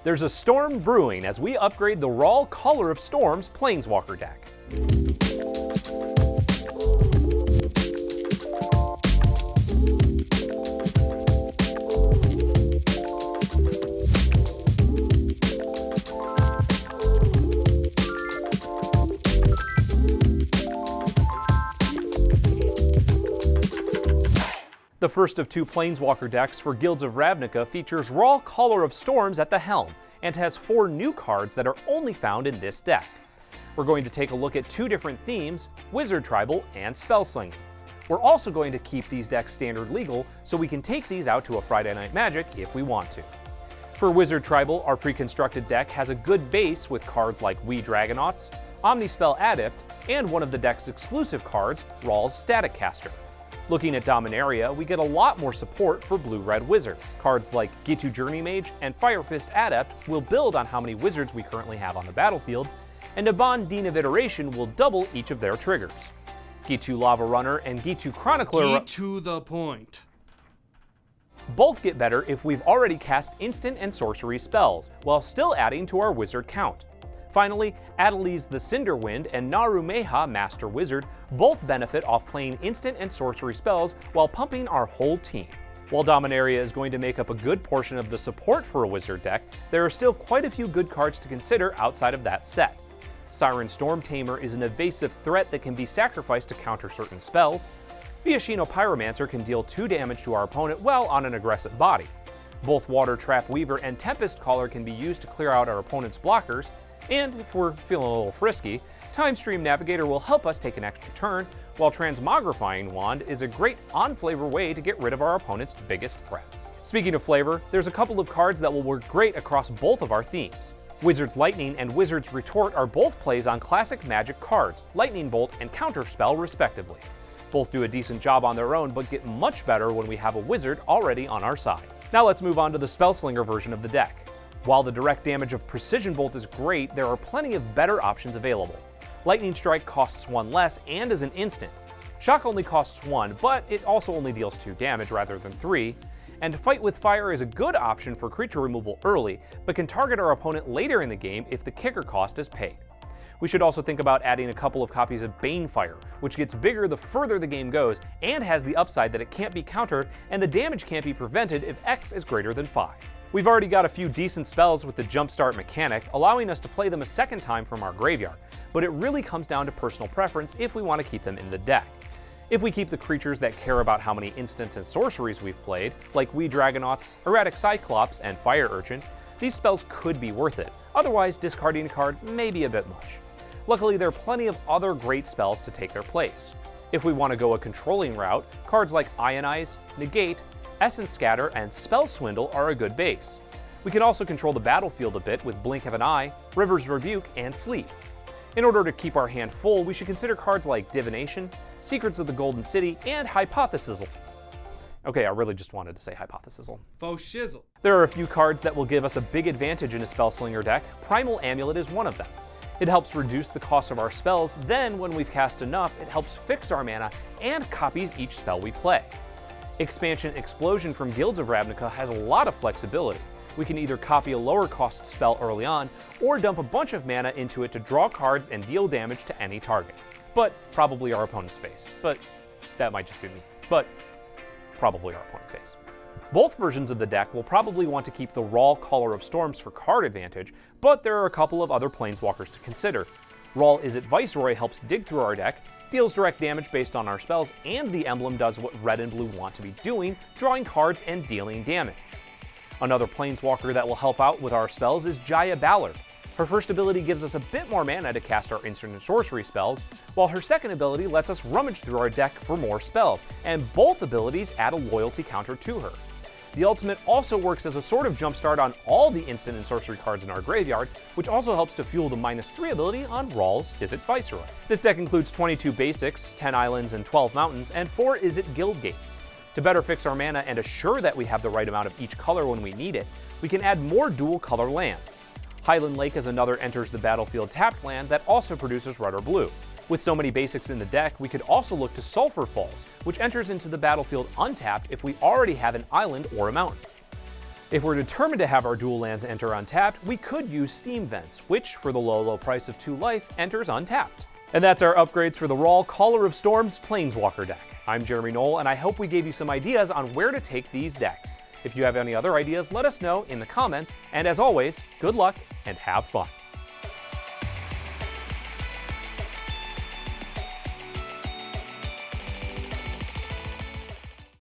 There's a storm brewing as we upgrade the raw Color of Storms Planeswalker deck. The first of two Planeswalker decks for Guilds of Ravnica features raw Color of Storms at the helm, and has 4 new cards that are only found in this deck. We're going to take a look at 2 different themes, Wizard Tribal and Spellslinging. We're also going to keep these decks standard legal, so we can take these out to a Friday Night Magic if we want to. For Wizard Tribal, our pre-constructed deck has a good base with cards like We Dragonauts, Omnispell Adept, and one of the deck's exclusive cards, Rawl's Static Caster. Looking at Dominaria, we get a lot more support for blue-red wizards. Cards like Gitu Journey Mage and Firefist Adept will build on how many wizards we currently have on the battlefield, and Aban Dean of Iteration will double each of their triggers. Gitu Lava Runner and Gitu Chronicler Get to the point. both get better if we've already cast instant and sorcery spells, while still adding to our wizard count. Finally, Adeliz the Cinderwind and Narumeha Master Wizard both benefit off playing instant and sorcery spells while pumping our whole team. While Dominaria is going to make up a good portion of the support for a wizard deck, there are still quite a few good cards to consider outside of that set. Siren Storm Tamer is an evasive threat that can be sacrificed to counter certain spells. Viashino Pyromancer can deal 2 damage to our opponent while on an aggressive body. Both Water Trap Weaver and Tempest Caller can be used to clear out our opponent's blockers, and if we're feeling a little frisky, Time Stream Navigator will help us take an extra turn, while Transmogrifying Wand is a great on-flavor way to get rid of our opponent's biggest threats. Speaking of flavor, there's a couple of cards that will work great across both of our themes. Wizard's Lightning and Wizard's Retort are both plays on classic Magic cards, Lightning Bolt and Counterspell respectively. Both do a decent job on their own, but get much better when we have a wizard already on our side. Now let's move on to the Spellslinger version of the deck. While the direct damage of Precision Bolt is great, there are plenty of better options available. Lightning Strike costs 1 less and is an instant. Shock only costs 1, but it also only deals 2 damage rather than 3. And Fight with Fire is a good option for creature removal early, but can target our opponent later in the game if the kicker cost is paid. We should also think about adding a couple of copies of Banefire, which gets bigger the further the game goes, and has the upside that it can't be countered and the damage can't be prevented if X is greater than 5. We've already got a few decent spells with the Jumpstart mechanic, allowing us to play them a second time from our graveyard, but it really comes down to personal preference if we want to keep them in the deck. If we keep the creatures that care about how many instants and sorceries we've played, like We Dragonauts, Erratic Cyclops, and Fire Urchin, these spells could be worth it. Otherwise, discarding a card may be a bit much. Luckily, there are plenty of other great spells to take their place. If we want to go a controlling route, cards like Ionize, Negate, Essence Scatter, and Spell Swindle are a good base. We can also control the battlefield a bit with Blink of an Eye, River's Rebuke, and Sleep. In order to keep our hand full, we should consider cards like Divination, Secrets of the Golden City, and Hypothesizzle. Okay, I really just wanted to say Hypothesizzle. Faux shizzle. There are a few cards that will give us a big advantage in a Spellslinger deck. Primal Amulet is one of them. It helps reduce the cost of our spells, then when we've cast enough, it helps fix our mana and copies each spell we play. Expansion Explosion from Guilds of Ravnica has a lot of flexibility. We can either copy a lower cost spell early on, or dump a bunch of mana into it to draw cards and deal damage to any target. But probably our opponent's face. But that might just be me. But probably our opponent's face. Both versions of the deck will probably want to keep the raw Color of Storms for card advantage, but there are a couple of other Planeswalkers to consider. Rawl Izzet Viceroy helps dig through our deck, deals direct damage based on our spells, and the emblem does what red and blue want to be doing, drawing cards and dealing damage. Another Planeswalker that will help out with our spells is Jaya Ballard. Her first ability gives us a bit more mana to cast our instant and sorcery spells, while her second ability lets us rummage through our deck for more spells, and both abilities add a loyalty counter to her. The ultimate also works as a sort of jumpstart on all the instant and sorcery cards in our graveyard, which also helps to fuel the -3 ability on Rawl's Izzet Viceroy. This deck includes 22 basics, 10 islands, and 12 mountains, and 4 Izzet Guild Gates. To better fix our mana and assure that we have the right amount of each color when we need it, we can add more dual color lands. Highland Lake is another enters the battlefield tapped land that also produces red or blue. With so many basics in the deck, we could also look to Sulphur Falls, which enters into the battlefield untapped if we already have an island or a mountain. If we're determined to have our dual lands enter untapped, we could use Steam Vents, which, for the low price of 2 life, enters untapped. And that's our upgrades for the Raw Caller of Storms Planeswalker deck. I'm Jeremy Knoll, and I hope we gave you some ideas on where to take these decks. If you have any other ideas, let us know in the comments, and as always, good luck and have fun.